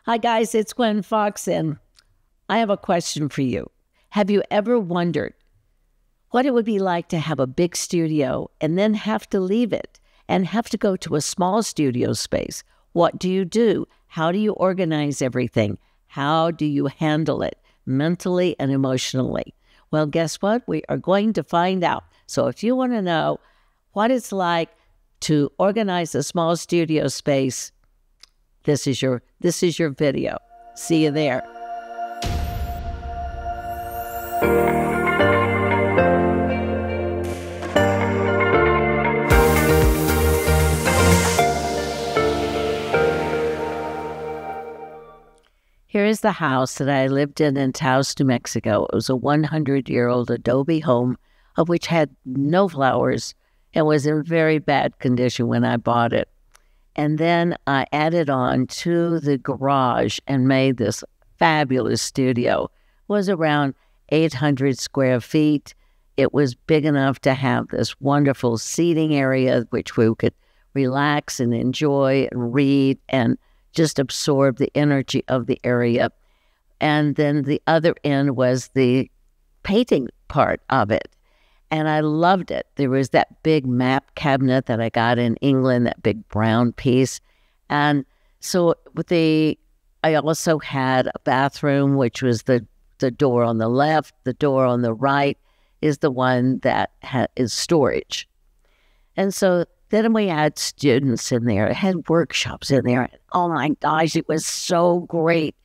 Hi, guys, it's Gwen Fox, and I have a question for you. Have you ever wondered what it would be like to have a big studio and then have to leave it and have to go to a small studio space? What do you do? How do you organize everything? How do you handle it mentally and emotionally? Well, guess what? We are going to find out. So if you want to know what it's like to organize a small studio space, this is your video. See you there. Here is the house that I lived in Taos, New Mexico. It was a 100-year-old adobe home of which had no flowers and was in very bad condition when I bought it. And then I added on to the garage and made this fabulous studio. It was around 800 square feet. It was big enough to have this wonderful seating area, which we could relax and enjoy and read and just absorb the energy of the area. And then the other end was the painting part of it. And I loved it. There was that big map cabinet that I got in England, that big brown piece. And so I also had a bathroom, which was the door on the left. The door on the right is the one that is storage. And so then we had students in there. It had workshops in there. Oh my gosh, it was so great.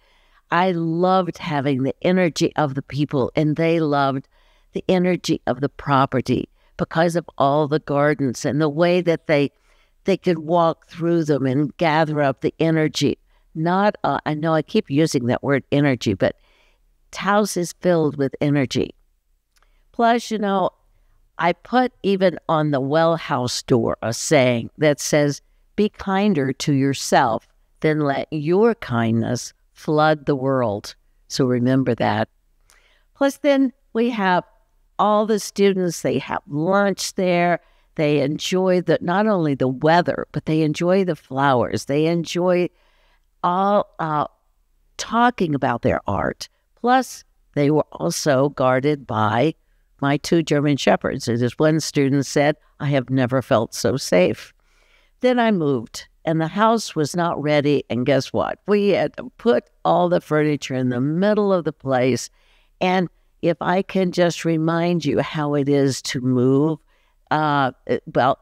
I loved having the energy of the people, and they loved the energy of the property because of all the gardens and the way that they could walk through them and gather up the energy. I know I keep using that word energy, but Taos is filled with energy. Plus, I put even on the well house door a saying that says, be kinder to yourself, then let your kindness flood the world. So remember that. Plus, then we have all the students, they have lunch there. They enjoy not only the weather, but they enjoy the flowers. They enjoy all talking about their art. Plus, they were also guarded by my 2 German shepherds. As one student said, I have never felt so safe. Then I moved, and the house was not ready. And guess what? We had to put all the furniture in the middle of the place. And if I can just remind you how it is to move,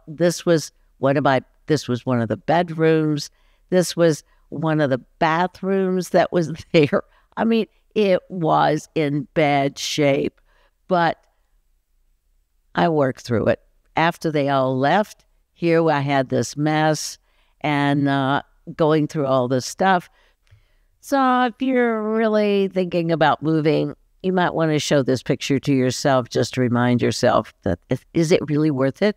this was one of the bedrooms. This was one of the bathrooms that was there. I mean, it was in bad shape, but I worked through it. After they all left, here I had this mess and going through all this stuff. So if you're really thinking about moving, you might want to show this picture to yourself just to remind yourself that, is it really worth it?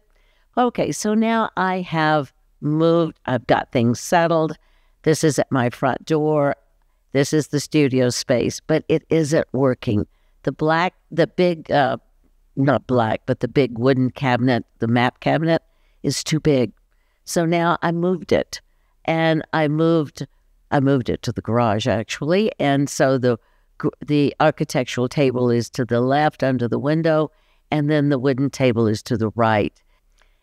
Okay, so now I have moved. I've got things settled. This is at my front door. This is the studio space, but it isn't working. The big wooden cabinet, the map cabinet, is too big. So now I moved it, and I moved it to the garage, actually. And so the architectural table is to the left under the window, and then the wooden table is to the right.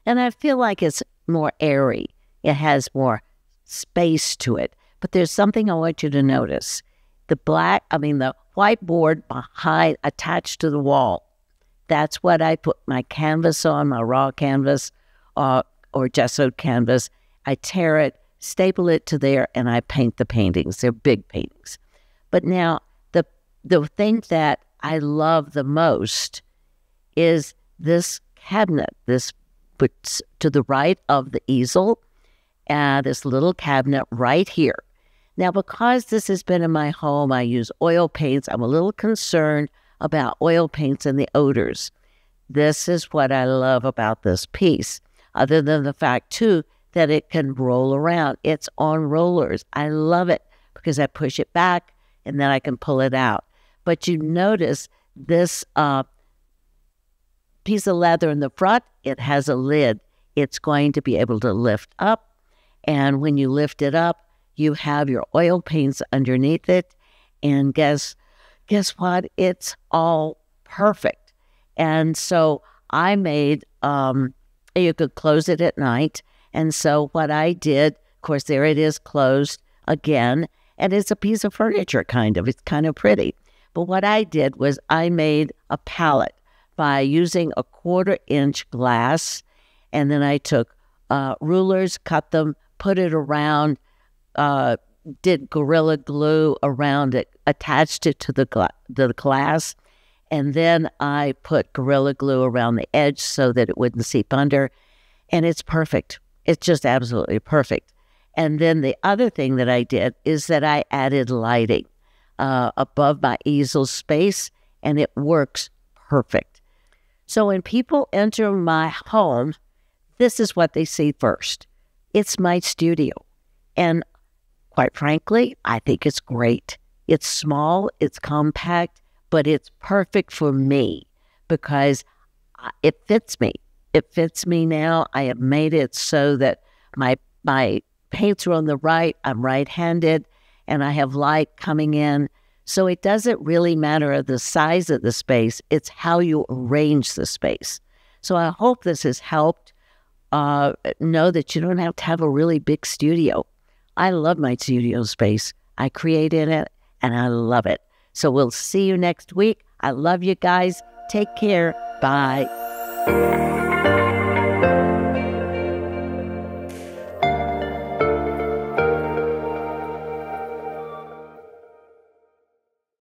And I feel like it's more airy. It has more space to it. But there's something I want you to notice. The whiteboard behind, attached to the wall, that's what I put my canvas on, my raw canvas or gessoed canvas. I tear it, staple it to there, and I paint the paintings. They're big paintings. But now, the thing that I love the most is this cabinet, this puts to the right of the easel, this little cabinet right here. Now, because this has been in my home, I use oil paints. I'm a little concerned about oil paints and the odors. This is what I love about this piece, other than the fact, too, that it can roll around. It's on rollers. I love it because I push it back and then I can pull it out. But you notice this piece of leather in the front, it has a lid. It's going to be able to lift up. And when you lift it up, You have your oil paints underneath it, and guess what? It's all perfect. And so I made, you could close it at night. And so what I did, of course, there it is closed again, and it's a piece of furniture, kind of. It's kind of pretty. But what I did was I made a palette by using a 1/4-inch glass, and then I took rulers, cut them, put it around, did Gorilla Glue around it, attached it to the glass, and then I put Gorilla Glue around the edge so that it wouldn't seep under, and it's perfect. It's just absolutely perfect. And then the other thing that I did is that I added lighting above my easel space, and it works perfect. So when people enter my home, this is what they see first. It's my studio. And quite frankly, I think it's great. It's small, it's compact, but it's perfect for me because it fits me. It fits me now. I have made it so that my paints are on the right. I'm right-handed, and I have light coming in. So it doesn't really matter the size of the space. It's how you arrange the space. So I hope this has helped. Know that you don't have to have a really big studio. I love my studio space. I created it, and I love it. So we'll see you next week. I love you guys. Take care. Bye.